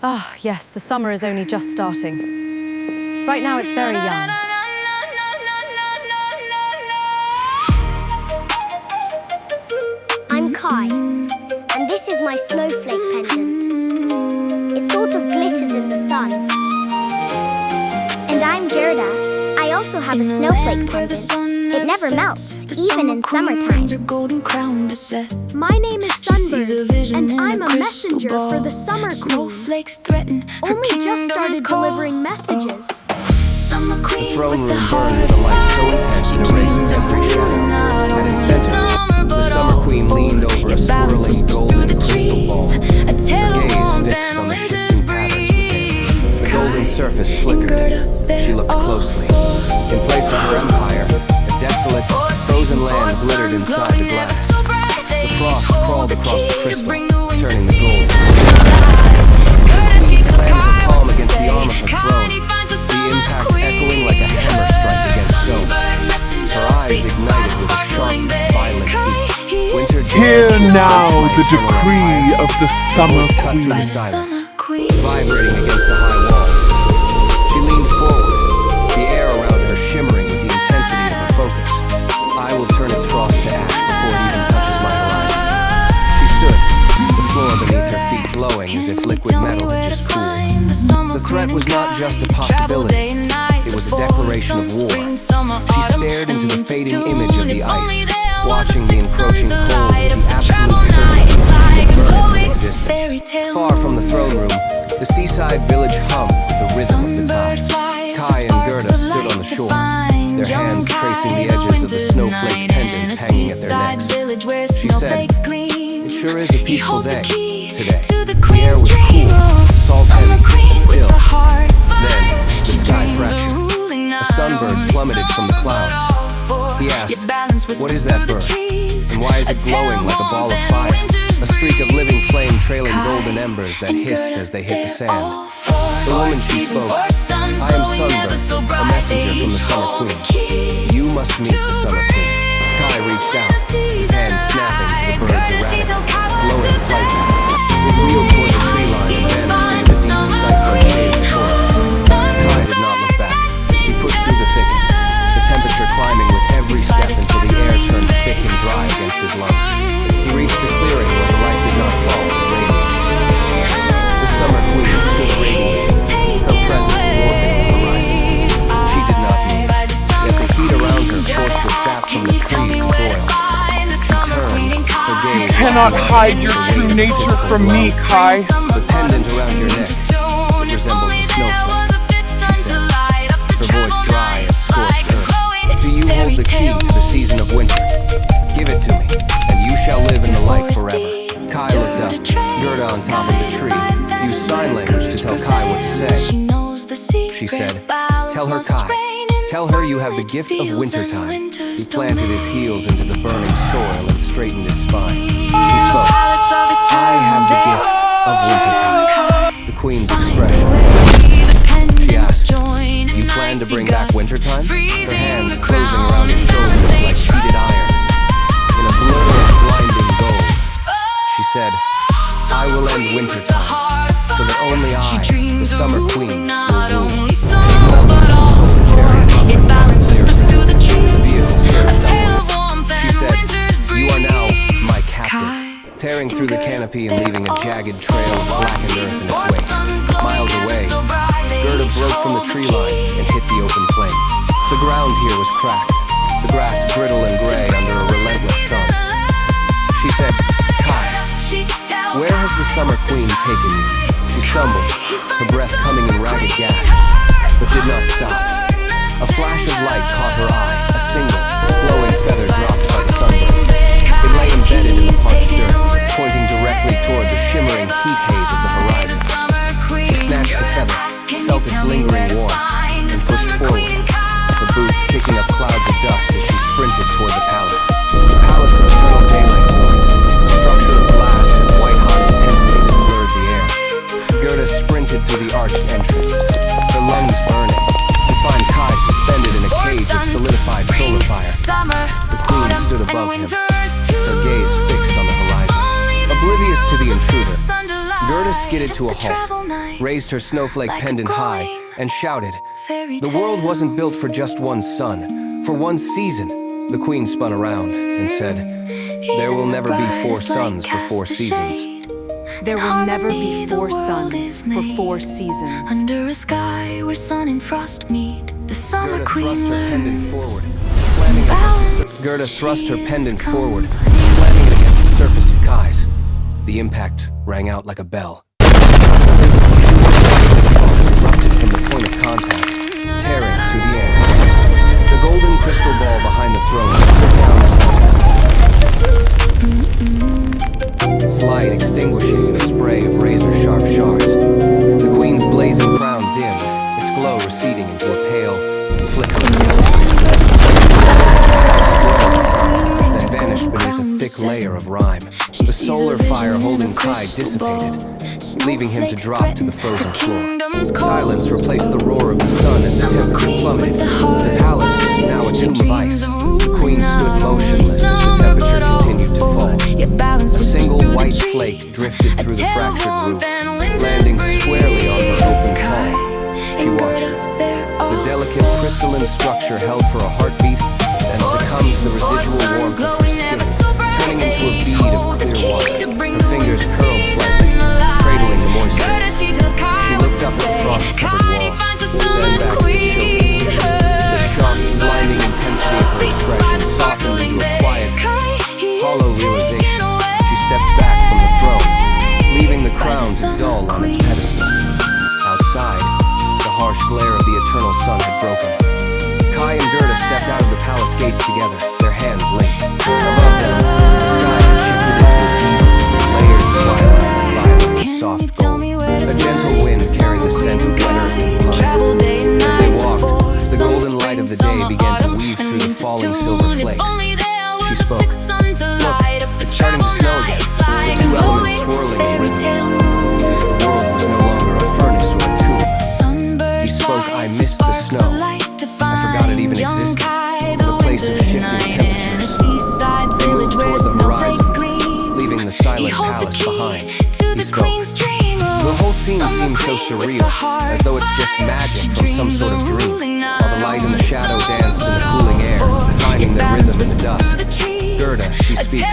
Ah, yes, the summer is only just starting. Right now it's very young. I'm Kai, and this is my snowflake pendant. It sort of glitters in the sun. And I'm Gerda. I also have a snowflake pendant. It never melts, even in summertime. My name is Sunbird, and I'm a messenger for the Summer Queen. Only just started delivering messages. The throne room burned with a light so intense it erased every shadow. At its center, the Summer Queen leaned over a swirling golden crystal ball. Her gaze fixed on the shifting patterns. The golden surface flickered. She looked closely. In place of her empire, a desolate, frozen land glittered inside the glass. The frost crawled across the crystal, turning the gold. Planted her palm against the arm of her throne, the impact echoing like a hammer strike against stone. Her eyes ignited with a sharp, violent heat. Winter Hear now the decree of the Summer Queen. Vibrating against the high walls. She leaned forward, the air around her shimmering with the intensity of her focus. I will turn its frost to ash before it even touches my horizon. She stood, the floor beneath her feet glowing as if liquid metal had just cooled. The threat was not just a possibility, it was a declaration of war. She stared into the fading image of the ice, watching the encroaching cold with the absolute certainty of burning existence. Far from the throne room, the seaside village hummed with the rhythm of the tide. Kai and Gerda stood on the shore, their hands tracing the edges of the snowflake pendants hanging at their necks. She said, "It sure is a peaceful day today." The air was cool, salt heavy, and still. Then, the sky fractured. A sunbird plummeted from the clouds. He asked, "What is that bird? And why is it glowing like a ball of fire? A streak of living flame trailing golden embers that hissed as they hit the sand." The woman she spoke, "I am Sunbird, a messenger from the Summer Queen. You must meet the Summer Queen." Kai reached out, his hand snapping to the bird's erratic, glowing flight path. It wheeled toward the tree line and vanished into the deep, stifling shade of the forest. Kai did not look back. He pushed through the thicket, the temperature climbing with every step until the air turned thick and dry against his lungs. He reached a clearing where the light did not fall but radiated. The Summer Queen stood radiant, her presence dwarfing the horizon. She did not move, yet the heat around her forced the sap from the trees to boil. She turned, her gaze Cannot hide your true nature from me, Kai. the pendant around your neck. It resembles a snowflake. She said, her voice dry as scorched earth. "Do you hold the key to the season of winter? Give it to me, and you shall live in the light forever." Kai looked up. Gerda on top of the tree used sign language to tell Kai what to say. She said, "Tell her, Kai. Tell her you have the gift of wintertime." He planted his heels into the burning soil and straightened his spine. He spoke, "I have the gift of wintertime." The Queen's expression. She asked, "You plan to bring back wintertime?" Her hands closing around his shoulders like heated iron. In a blur of blinding gold, she said, "I will end wintertime, so that only I, the Summer Queen, will rule." "You are now my captive," tearing through the canopy and leaving a jagged trail of blackened earth in its wake. Miles away, Gerda broke from the tree line and hit the open plains. The ground here was cracked, the grass brittle and gray under a relentless sun. She said, "Kai, where has the Summer Queen taken you?" She stumbled, her breath coming in ragged gasps, but did not stop. A flash of light caught her eye, a single, glowing feather dropped by the sunbird. It lay embedded in the parched dirt, pointing directly toward the shimmering heat haze of the horizon. She snatched the feather, felt its lingering warmth, and pushed forward, her boots kicking up clouds of dust as she sprinted toward the palace. The palace of eternal daylight formed, a structure of glass and white-hot intensity that blurred the air. Gerda sprinted through the arched entrance, her lungs burning, to find Kai suspended in a cage of solidified solar fire. The Queen stood above him, her gaze fixed on the horizon. Oblivious to the intruder, Gerda skidded skidded to a halt, raised her snowflake pendant high, and shouted. The world wasn't built for just one sun, for one season. The queen spun around and said, there will never be 4 suns for 4 seasons. There will never be 4 suns for 4 seasons. Under a sky where sun and frost meet, the summer Gerda queen thrust her pendant learns. forward, slamming Balance, Gerda thrust her she pendant has forward, company. slamming it against the surface of Kai's. The impact rang out like a bell. Erupted from the point of contact, tearing through the air. The golden crystal ball behind the throne slid down the center, its light extinguishing in a spray of razor-sharp shards. The queen's blazing crown dimmed, its glow receding into a pale, flickering that vanished beneath a thick layer of rime. The solar fire holding Kai dissipated, leaving him to drop to the frozen floor. Silence replaced the roar of the sun as the temperature plummeted. The palace, now a tomb of ice, the queen stood motionless as the temperature continued to fall. A single white flake drifted through the fractured roof, landing squarely on her open palm. She watched it. The delicate crystalline structure held for a heartbeat and succumbed to the residual warmth of her skin, turning into a bead of clear water. Her fingers curled slightly, cradling the moisture. She looked up at the frost-covered wall, then back at the children. The sharp, blinding intensity of her expression softened into a quiet, hollow realization. She stepped back from the throne, leaving the crown to dull on its pedestal. Outside, the harsh glare of the eternal sun had broken. Kai and Gerda stepped out of the palace gates together, their hands linked. Above them, the sky had shifted into a deep, layered twilight of violet and soft gold. A gentle wind carried the scent of wet earth and pine. As they walked, the golden light of the day began to weave through the falling silver flakes. She spoke. Look, it's starting to snow again. The 2 elements swirling in rhythm. The world was no longer a furnace or a tomb. He spoke, I missed the snow. I forgot it even existed. The place of shifting temperatures. They moved toward the horizon, leaving the silent palace behind. He spoke. The whole scene seemed so surreal, as though it's just magic from some sort of dream, while the light and the shadow danced in the cooling air, finding their rhythm in the dust. Gerda, she speaks.